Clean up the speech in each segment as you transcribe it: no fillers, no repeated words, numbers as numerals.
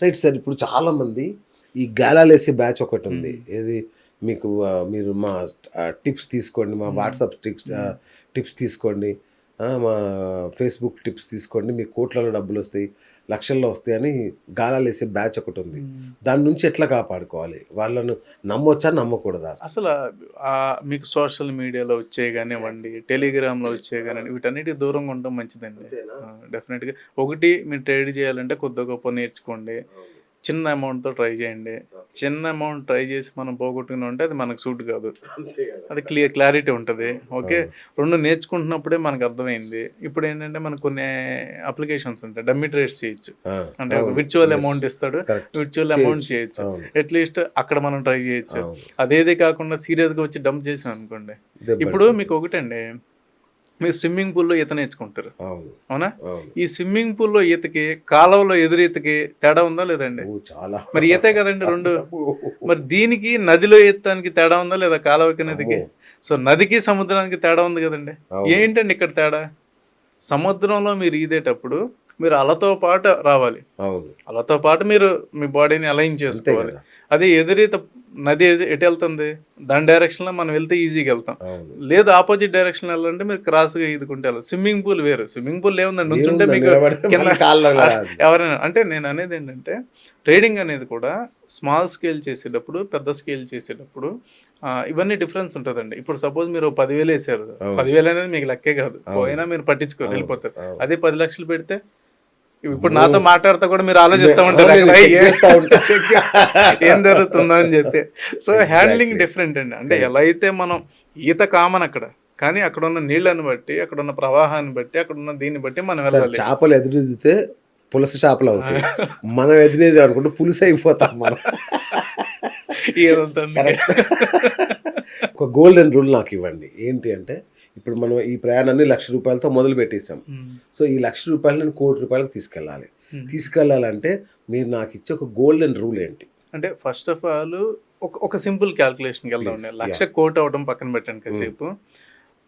Right sir. ఇప్పుడు చాలామంది ఈ గాలాలేసే బ్యాచ్ ఒకటుంది. హ్మ్. ఏది మీకు మీరు మా టిప్స్ తీసుకోండి. మా హ్మ్. వాట్సాప్ హ్మ్. టిప్స్ తీసుకోండి. మా ఫేస్‌బుక్ టిప్స్ తీసుకోండి. మీకు కోట్లలో డబ్బులొస్తాయి, లక్షల్లో వస్తాయని గాలాలేసే బ్యాచ్ ఒకటుంది. హ్మ్. దాని నుంచి ఎట్లా కాపాడుకోవాలి? వాళ్ళను నమ్మొచ్చా? నమ్మకూడదా అసలు? అసల మీకు సోషల్ మీడియాలో వచ్చేయి గానివ్వండి, టెలిగ్రామ్‌లో వచ్చేయి గానివ్వండి, వీటన్నిటికి దూరంగా ఉండడం మంచిదండి. అంతేనా? డెఫినెట్‌గా. ఒకటి మీరు ట్రేడ్ చేయాలంటే కొద్దో గొప్పో నేర్చుకోండి. అవును. చిన్న అమౌంట్‌తో ట్రై చేయండి. ఓకే. చిన్న అమౌంట్ ట్రై చేసి మనం పోగొట్టుకున్నామంటే అది మనకు సూట్ కాదు. అంతే గదా! అది క్లారిటీ ఉంటది. అవును. ఓకే. అవును. 2 నేర్చుకుంటున్నప్పుడే మనకర్థమైంది. ఇప్పుడేంటంటే మనకు కొన్ని అప్లికేషన్స్ ఉంటాయి. డమ్మీ ట్రేడ్స్ చేయొచ్చు. ఆ! అంటే ఒక అవును. Virtual yes. అమౌంట్ ఇస్తాడు. కరెక్ట్. విర్చువల్ అమౌంట్ చేయొచ్చు. చేయొచ్చు. అవును. అట్‌లీస్ట్ అక్కడ మనం ట్రై చేయొచ్చు. అవును. అదేది కాకుండా సీరియస్‌గా వచ్చి డంప్ చేసామనుకోండి. ఇప్పుడు దెబ్బడిపోతది. మీకొకటండి, మీరు స్విమ్మింగ్ పూల్‌లో ఈత నేర్చుకుంటారు. అవును. అవునా? అవును. ఈ స్విమ్మింగ్ పూల్‌లో ఈతకి, కాలవలో ఎదురీతకి తేడా ఉందా లేదండి? ఓహ్! చాలా మరి ఈతే కదండీ 2. చాలా మరి దీనికి నదిలో ఈదటానికి తేడా ఉందా లేదా? కాలవకి, అమ్మో! నదికి? సో, నదికి, సముద్రానికి తేడా ఉంది గదండీ! అవును. ఏంటండి ఇక్కడ తేడా? సముద్రంలో మీరు ఈదేటప్పుడు మీరు అలతో పాటు రావాలి. అవును. అలతో పాటు మీరు మీ బాడీని అలైన్ అంతే చేసుకోవాలి. గదా! అదే ఎదురీత నది ఎటెళ్తుంది? దాని డైరెక్షన్‌లో మనం వెళ్తే ఈజీగెళ్తాం. అవును. లేదు ఆపోజిట్ డైరెక్షన్‌లో ఎళ్ళాలంటే మీరు క్రాస్‌గా ఈదుకుంటూ ఎళ్ళాలి. స్విమ్మింగ్ పూల్ వేరు. స్విమ్మింగ్ పూల్‌లో ఏముందండి, నుంచుంటే ఏముందండి మీకు నిలబడితే కింద మళ్ళీ కాళ్ళలో అది. ఎవరైనా అంటే నేననేదేంటంటే, ట్రేడింగ్ అనేది కూడా స్మాల్ స్కేల్ చేసేటప్పుడు, పెద్ద స్కేల్ చేసేటప్పుడు ఇవన్నీ డిఫరెన్స్ ఉంటదండి. ఇప్పుడు సపోజ్ మీరు 10,000 ఎసారు. అవును. 10,000 అనేది మీకు లెక్కే కాదు. అవును. పోయినా మీరు పట్టించుకోరు, అవును. ఎళ్ళిపోతారు. అవును. అదే 10,00,000 పెడితే ఇప్పుడు అమ్మో! నాతో మాట్లాడుతా కూడా మీరు మే ఆలోచిస్తా ఆ! ఉంటారు. నేను ఎక్కడ చెక్ చేస్తా ఉంటా. చెక్ చే ఏం జరుగుతుందో అని జెప్పి. So, handling exactly. డిఫరెంట్ అండి. అంటే ఎలా కరెక్ట్. అయితే మనం ఈత కామన్ అక్కడ. కానీ అక్కడున్న నీళ్ళని బట్టి, అక్కడున్న ప్రవాహాన్ని బట్టి, అక్కడున్న దీన్ని బట్టి మనం సార్ వెళ్ళాలి. చేపలు ఎదురీదితే పులస చేపలవుతాయి. ఆ! మనం ఎదిరేదామనుకుంటే పులుసయిపోతాం మనం. ఇదంతా అందుకే. కరెక్ట్. ఒక గోల్డెన్ రూల్ నాకివ్వండి. ఏంటి అంటే, ఇప్పుడు మనం ఈ ప్రయాణాన్ని రూ. 1,00,000తో మొదలుపెట్టేసాం. హ్మ్. సో, ఈ రూ. 1,00,000 నేను ₹1,00,00,000కి తీసుకెళ్ళాలి. హ్మ్. తీసుకెళ్ళాలంటే మీరు నాకిచ్చే ఒక గోల్డెన్ రూల్ ఏంటి? అంటే ఫస్ట్ ఆఫ్ ఆల్ ఒక సింపుల్ ప్లీజ్. క్యాలిక్యులేషన్‌కెళ్దామండి. 1,00,000 యాహ్! కోటి అవ్వడం పక్కన పెట్టండి హ్మ్. కాసేపు.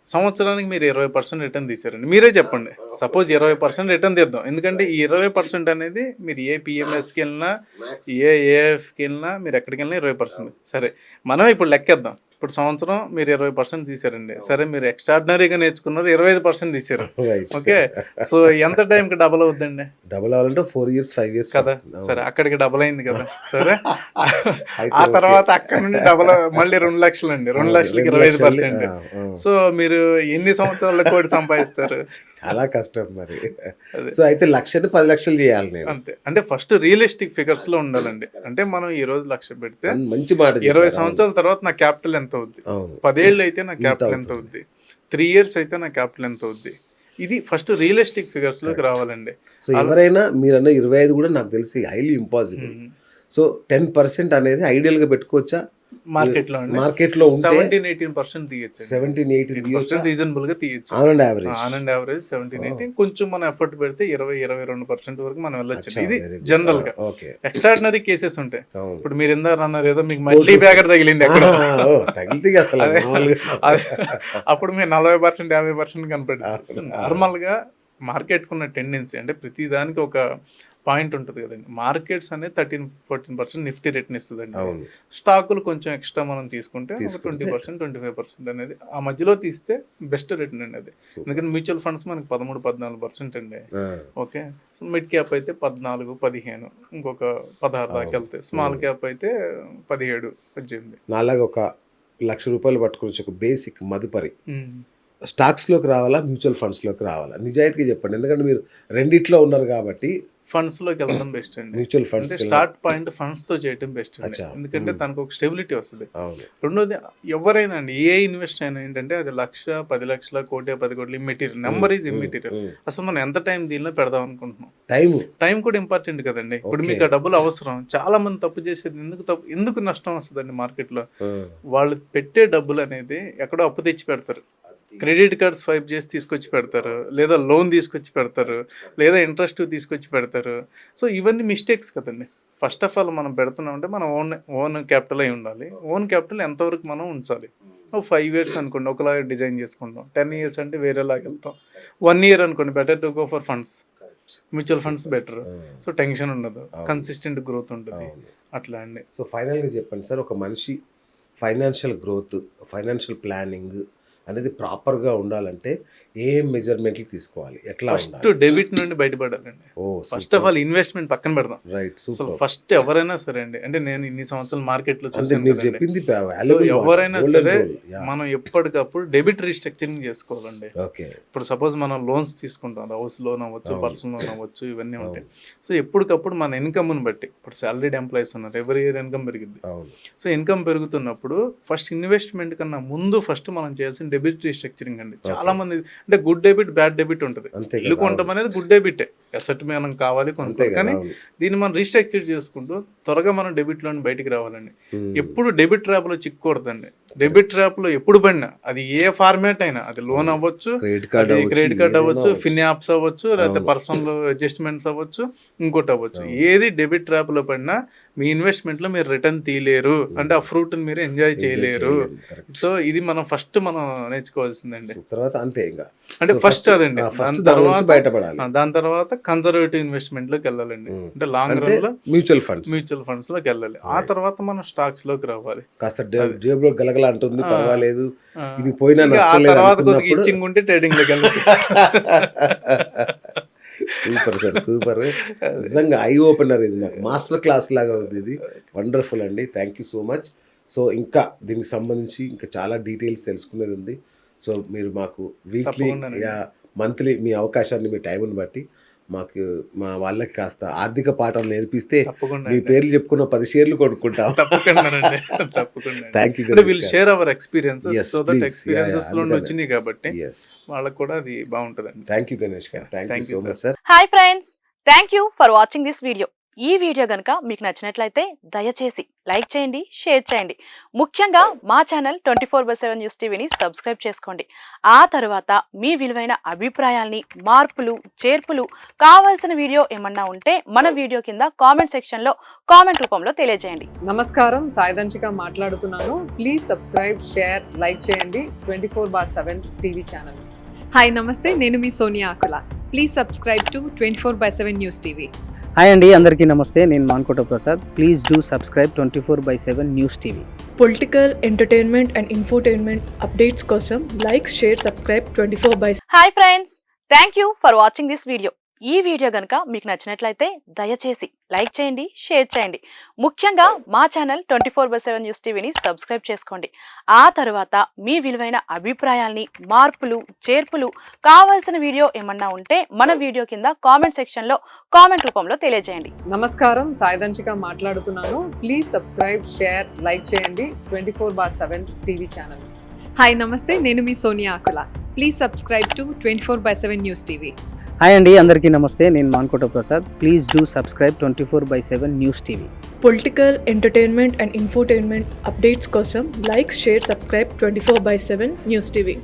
సంవత్సరానికి మీరు 20% రిటర్న్ తీశారండి. మీరే చెప్పండి. సపోజ్ 20% రిటర్న్ తీద్దాం. ఎందుకంటే ఈ 20% అనేది మీరు ఏ మాక్స్. పీఎంఎస్‌కెళ్ళినా, మాక్స్. ఏఎఫ్‌కెళ్ళినా, మీరు ఎక్కడికెళ్ళినా 20%. అవును. సరే. మనమే ఇప్పుడు లెక్కేద్దాం. ఇప్పుడు సంవత్సరం మీరు 20% తీశారండి. అవును. సరే, మీరు ఎక్స్ట్రార్డినరీగా నేర్చుకున్నారు, 25% తీశారు. రైట్. ఓకే. సో, ఎంత టైంకి డబుల్ అవుద్దండి? డబుల్ అవ్వాలంటే 4 ఇయర్స్, 5 ఇయర్స్ కదా! పడుతుంది. సరే, అవును. అక్కడికి డబుల్ అయింది కదా! సరే. అయితే ఆ ఓకే. తర్వాత అక్కడి నుండి డబుల్ మళ్ళీ 2,00,000 అండి. అవును. 2,00,000కి 2,00,000 ఆ! 25%. ఆ! సో, మీరు ఎన్ని సంవత్సరాల్లో కోటి సంపాదిస్తారు? చాలా కష్టం మరి. అదే. సో, అయితే 1,00,000ని 10,00,000 చేయాలి నేను. అంతే. అంటే ఫస్ట్ రియలిస్టిక్ ఫిగర్స్‌లో అది. ఉండాలండి. అంటే కరెక్ట్. మనం ఈరోజు 1,00,000 పెడితే మంచి మాట 20 చెప్పారు. అవును. సంవత్సరాల తర్వాత నా క్యాపిటల్ ఎంతవుద్ది? అవును. 10 ఏళ్ళు అయితే నా ఇంత క్యాపిటల్ అవుతుంది. ఎంతవుద్ది? 3 ఇయర్స్ అయితే నా క్యాపిటల్ ఎంతవుద్ది? ఇది ఫస్ట్ రియలిస్టిక్ ఫిగర్స్‌లోకి కరెక్ట్. రావాలండి. సో, ఆల్ ఎవరైనా మీరన్న 25 కూడా నాకు తెలిసి హైలీ ఇంపాసిబుల్. హ్మ్. సో, 10% అనేది ఐడియల్‌గా పెట్టుకోవచ్చా? ఈ మార్కెట్‌లో అండి మార్కెట్‌లో ఉంటే 17, 18% తీయొచ్చండి. 17, 18 తీయొచ్చా? 18% రీజనబుల్‌గా తీయొచ్చు. On and average. On and average 17, ఓహ్! 18 కొంచెం మనం ఎఫర్ట్ పెడితే 20, 22% వరకు మనం వెళ్ళొచ్చండి. అచ్చా! ఇది వెరీ గుడ్. ఆ! జనరల్‌గా. ఓకే. ఎక్స్ట్రార్డినరీ కేసెస్ ఉంటాయి. అవును. ఇప్పుడు మీరు ఇందాక అన్నారు ఏదో మీకు మల్టీ ₹1,00,00,000. బ్యాగర్ తగిలింది ఎక్కడో. ఆహా! ఓహ్! తగిలితే ఇగ అసల అదే మామూలుగా అదే అప్పుడు మీరు 40%, 50% కనపడిద్ది. సో, అవును. అవును. నార్మల్‌గా మార్కెట్‌కున్న టెండెన్సీ అంటే ప్రతి దానికి ఒక పాయింట్ ఉంటది కదండీ. మార్కెట్స్ అనేది 13, 14% నిఫ్టీ రిటర్న్ ఇస్తదండి. అవును. స్టాకులు కొంచెం ఎక్స్‌ట్రా మనం తీసుకుంటే ఒక తీసుకుంటే 20%, 25% అనేది ఆ మధ్యలో తీస్తే బెస్ట్ రిటర్న్ అండి అది. సూపర్. ఎందుకంటే మ్యూచువల్ ఫండ్స్ మనకి 13, 14% అండి. ఆ! ఓకే. సో, మిడ్ క్యాప్ అయితే 14, 15 ఇంకొక 16 దాకా అవును. వెళ్తాయి. స్మాల్ హ్మ్. క్యాప్ అయితే 17, 18. నాలాగా ఒక ₹1,00,000 పట్టుకొనొచ్చి ఒక బేసిక్ మదుపరి హ్మ్. స్టాక్స్‌లోకి రావాలా? మ్యూచువల్ ఫండ్స్‌లోకి రావాలా? నిజాయితీగా చెప్పండి. ఎందుకంటే మీరు రెండిట్లో ఉన్నారు గాబట్టి ఫండ్స్‌లోకెళ్ళడం బెస్ట్ అండి. మ్యూచువల్ అంటే ఫండ్స్‌కెళ్ళిన స్టార్ట్ పాయింట్ ఫండ్స్‌తో చేయటం బెస్ట్ అండి. అచ్చా! ఎందుకంటే హ్మ్. తనకొక స్టెబిలిటీ వస్తది. అవును. రెండోది ఎవరైనా అండి ఏ ఇన్వెస్ట్ అయినా ఏంటంటే అది 1,00,000, 10,00,000, 1,00,00,000, 10,00,00,000 ఇమ్మెటీరియల్. హ్మ్. నంబర్ ఈజ్ హ్మ్. ఇమ్మెటీరియల్. హ్మ్. అసలు మనం ఎంత టైం దీనిలో పెడదాం అనుకుంటున్నాం. టైము. టైం కూడా ఇంపార్టెంట్ కదండీ. ఇప్పుడు ఓకే. మీకు ఆ డబ్బులు అవసరం. చాలా మంది తప్పు చేసేది ఎందుకు నష్టం వస్తదండి మార్కెట్‌లో? ఆ! వాళ్ళు పెట్టే డబ్బులనేది ఎక్కడో అప్పు తెచ్చి పెడతారు. అది. క్రెడిట్ కార్డ్ స్వైప్ చేసి తీసుకొచ్చి పెడతారు. లేదా లోన్ తీసుకొచ్చి పెడతారు. లేదా ఇంట్రెస్ట్ తీసుకొచ్చి పెడతారు. సో, ఇవన్నీ మిస్టేక్స్ కదండీ. ఫస్ట్ ఆఫ్ ఆల్ మనం పెడుతున్నామంటే మన ఓన్ క్యాపిటల్ అయి ఉండాలి. ఓన్ క్యాపిటల్ ఎంతవరకు మనం ఉంచాలి. ఓ 5 ఇయర్స్ అనుకోండి ఒకలాగా డిజైన్ చేసుకుంటాం. 10 ఇయర్స్ అంటే వేరేలాగా వెళ్తాం. 1 ఇయర్ అనుకోండి better to go for funds. Mutual funds better. ఆ, సో టెన్షన్ ఉండదు, అవును. కన్సిస్టెంట్ గ్రోత్ ఉంటుంది అవును. అట్లా అండి. సో ఫైనల్గా చెప్పండి సార్, ఒక మనిషి ఫైనాన్షియల్ గ్రోత్, ఫైనాన్షియల్ ప్లానింగ్ అనేది ప్రాపర్గా ఉండాలంటే ఏ మెజర్మెంట్లు తీసుకోవాలి, ఎట్లా ఫస్ట్ ఉండాలి? డెబిట్ నుండి బయటపడాలండి. ఓ ఫస్ట్ ఆఫ్ ఆల్ ఇన్వెస్ట్మెంట్ పక్కన పెడదాం. రైట్, అసలు సూపర్. ఫస్ట్ ఎవరైనా సరే అండి, అంటే నేను ఇన్ని సంవత్సరాలు మార్కెట్లో అంటే చూసాను మీరు కదండి. చెప్పింది సో valuable మాట, ఎవరైనా golden సరే rule. Yeah. మనం ఎప్పటికప్పుడు డెబిట్ రీస్ట్రక్చరింగ్ చేసుకోవాలండి. ఓకే. ఇప్పుడు సపోజ్ మనం లోన్స్ తీసుకుంటాం, హౌస్ లోన్ అవ్వచ్చు, అవును. పర్సనల్ లోన్ అవ్వచ్చు, ఇవన్నీ ఉంటాయి. సో ఎప్పటికప్పుడు మన ఇన్కమ్ని బట్టి, ఇప్పుడు సాలరీడ్ ఎంప్లాయీస్ ఉన్నారు, ఎవరి ఇయర్ ఇన్కమ్ పెరిగింది. అవును. సో ఇన్కమ్ పెరుగుతున్నప్పుడు ఫస్ట్ ఇన్వెస్ట్మెంట్ కన్నా ముందు ఫస్ట్ మనం చేయాల్సిన డెబిట్ రీస్ట్రక్చరింగ్ అండి. చాలా మంది అంటే గుడ్ డెబిట్, బ్యాడ్ డెబిట్ ఉంటుంది. అంతే ఇల్లు కదా, కొనడం అనేది గుడ్ డెబిటే, అసెట్ మనం కావాలి అంతే కొనుక్కోవాలి. కదా, కానీ అవును. దీన్ని మనం రీస్ట్రక్చర్ చేసుకుంటూ త్వరగా మనం డెబిట్ లోని బయటికి రావాలండి. Hmm. ఎప్పుడు డెబిట్ ట్రాప్ లో చిక్కకూడదండి. డెబిట్ ట్రాప్ లో ఎప్పుడు పడినా, అది ఏ ఫార్మాట్ అయినా, అది లోన్ అవ్వచ్చు, క్రెడిట్ కార్డ్ క్రెడిట్ కార్డ్ అవ్వచ్చు, ఫిన్ యాప్స్ అవ్వచ్చు, లేకపోతే అవును. పర్సనల్ అడ్జస్ట్మెంట్స్ అవ్వచ్చు, ఇంకోటి అవ్వచ్చు. ఏది డెబిట్ ట్రాప్ లో పడినా మీ ఇన్వెస్ట్మెంట్ లో మీరు రిటర్న్ తీయలేరు, అంటే ఆ ఫ్రూట్ మీరు ఎంజాయ్ చేయలేరు. సో ఇది మనం ఫస్ట్ మనం నేర్చుకోవాల్సిందండి. తర్వాత అంతే ఇంకా, అంటే ఫస్ట్ అదండి. ఫస్ట్ దాని తర్వాత బయటపడాలి. దాని తర్వాత కన్జర్వేటివ్ ఇన్వెస్ట్మెంట్ లోకి వెళ్ళాలండి. అంటే లాంగ్ అంటే రన్ లో మ్యూచువల్ ఫండ్స్ మ్యూచువల్ ఫండ్స్ లోకి వెళ్ళాలి. ఆ తర్వాత మనం స్టాక్స్ లోకి రావాలి. కాస్త జేబులో గలగల అంటుంది, పర్వాలేదు, ఆ, ఇవి పోయినా ఇంకా ఆ నష్టం లేదు తర్వాత కొద్దిగా అనుకున్నప్పుడు ఇచ్చింగ్ ఉంటే ట్రేడింగ్ లోకి వెళ్ళాలి. Super sir, super. నిజంగా ఐ ఓపెనర్ ఇది, నాకు మాస్టర్ క్లాస్ లాగా ఉంది ఇది. వండర్ఫుల్ అండి, thank you so much. So ఇంకా దీనికి సంబంధించి ఇంకా చాలా డీటెయిల్స్ తెలుసుకునేది ఉంది. సో మీరు మాకు వీక్లీ తప్పకుండానండి. మంత్లీ మీ అవకాశాన్ని, మీ టైంని బట్టి మాకు, మా వాళ్ళకి కాస్త ఆర్థిక పాఠాలు నేర్పిస్తే తప్పకుండా మీ అండి. పేర్లు చెప్పుకున్న 10 షేర్లు కొనుక్కుంటాం. తప్పకుండానండి. తప్పకుండా. Thank you. అంటే will share our experiences, Yes, so that please. Experiences Yeah, లో అందుకనే. వచ్చినాయి కాబట్టి ఎస్, వాళ్ళకి కూడా అది బాగుంటుందండి. థ్యాంక్ యూ గణేష్ గారు, thank Thank you you, so sir. Much sir. Hi friends, thank you for watching this video. ఈ వీడియో గనుక మీకు నచ్చినట్లయితే దయచేసి లైక్ చేయండి, షేర్ చేయండి. ముఖ్యంగా మా ఛానల్ 24/7 న్యూస్ టీవీని సబ్స్క్రైబ్ చేసుకోండి. ఆ తర్వాత మీ విలువైన అభిప్రాయాల్ని, మార్పులు, చేర్పులు, కావాల్సిన వీడియో ఏమన్నా ఉంటే మన వీడియో కింద కామెంట్ సెక్షన్లో కామెంట్ రూపంలో తెలియజేయండి. నమస్కారం, సాయిదంచిక మాట్లాడుతున్నాను. ప్లీజ్ సబ్స్క్రైబ్, షేర్, లైక్ చేయండి 24/7 టీవీ ఛానల్. హాయ్ నమస్తే, నేను మీ Sonia Akula. Please subscribe to 24/7 news TV. Hi అండి, అందరికీ నమస్తే. నేను Mankota Prasad. Please do subscribe 24/7 news TV. Political, entertainment and infotainment updates కోసం like, share, subscribe 24/7. Hi friends, thank you for watching this video. ఈ వీడియో గనుక మీకు నచ్చినట్లయితే దయచేసి లైక్ చేయండి, షేర్ చేయండి. ముఖ్యంగా మా ఛానల్ 24/7 న్యూస్ టీవీని సబ్స్క్రైబ్ చేసుకోండి. ఆ తర్వాత మీ విలువైన అభిప్రాయాల్ని, మార్పులు, చేర్పులు, కావాల్సిన వీడియో ఏమన్నా ఉంటే మన వీడియో కింద కామెంట్ సెక్షన్లో కామెంట్ రూపంలో తెలియజేయండి. నమస్కారం, సాయిదంచిక మాట్లాడుతున్నాను. ప్లీజ్ సబ్స్క్రైబ్, షేర్, లైక్ చేయండి 24/7 టీవీ ఛానల్. హాయ్ నమస్తే, నేను మీ Sonia Akula. Please subscribe to 24/7 news TV. Hi అండి, అందరికీ నమస్తే. నేను Mankota Prasad. Please do subscribe 24/7 news TV. Political, entertainment and infotainment updates కోసం like, share, subscribe 24/7 news TV.